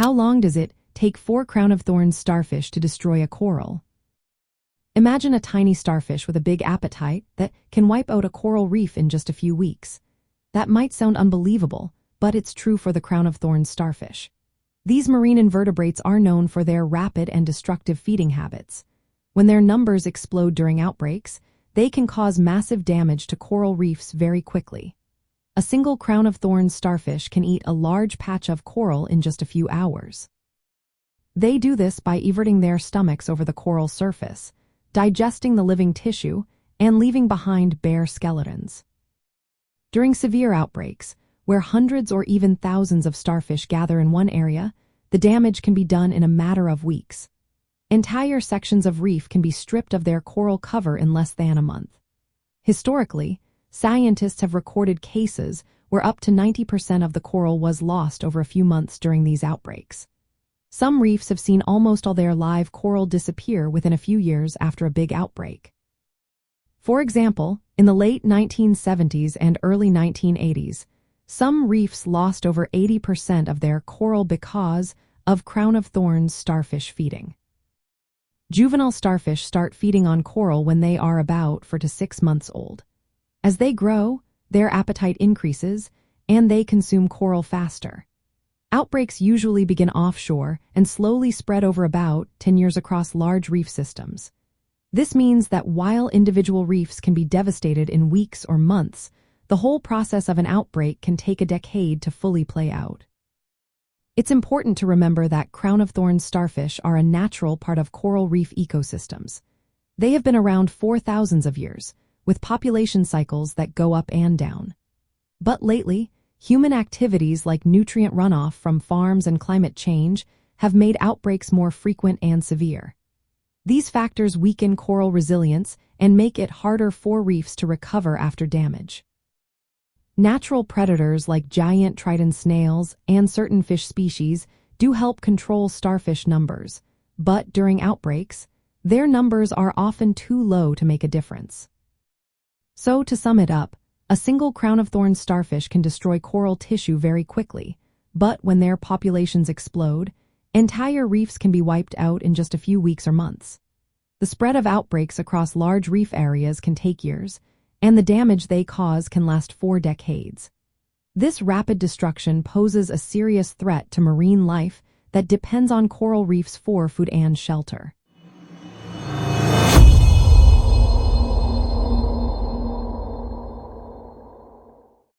How long does it take 4 crown-of-thorns starfish to destroy a coral? Imagine a tiny starfish with a big appetite that can wipe out a coral reef in just a few weeks. That might sound unbelievable, but it's true for the crown-of-thorns starfish. These marine invertebrates are known for their rapid and destructive feeding habits. When their numbers explode during outbreaks, they can cause massive damage to coral reefs very quickly. A single crown-of-thorns starfish can eat a large patch of coral in just a few hours. They do this by everting their stomachs over the coral surface, digesting the living tissue, and leaving behind bare skeletons. During severe outbreaks, where hundreds or even thousands of starfish gather in one area, the damage can be done in a matter of weeks. Entire sections of reef can be stripped of their coral cover in less than a month. Historically, scientists have recorded cases where up to 90% of the coral was lost over a few months during these outbreaks. Some reefs have seen almost all their live coral disappear within a few years after a big outbreak. For example, in the late 1970s and early 1980s, some reefs lost over 80% of their coral because of crown-of-thorns starfish feeding. Juvenile starfish start feeding on coral when they are about 4 to 6 months old. As they grow, their appetite increases, and they consume coral faster. Outbreaks usually begin offshore and slowly spread over about 10 years across large reef systems. This means that while individual reefs can be devastated in weeks or months, the whole process of an outbreak can take a decade to fully play out. It's important to remember that crown-of-thorns starfish are a natural part of coral reef ecosystems. They have been around for thousands of years, with population cycles that go up and down. But lately, human activities like nutrient runoff from farms and climate change have made outbreaks more frequent and severe. These factors weaken coral resilience and make it harder for reefs to recover after damage. Natural predators like giant trident snails and certain fish species do help control starfish numbers, but during outbreaks, their numbers are often too low to make a difference. So, to sum it up, a single crown-of-thorns starfish can destroy coral tissue very quickly, but when their populations explode, entire reefs can be wiped out in just a few weeks or months. The spread of outbreaks across large reef areas can take years, and the damage they cause can last for decades. This rapid destruction poses a serious threat to marine life that depends on coral reefs for food and shelter.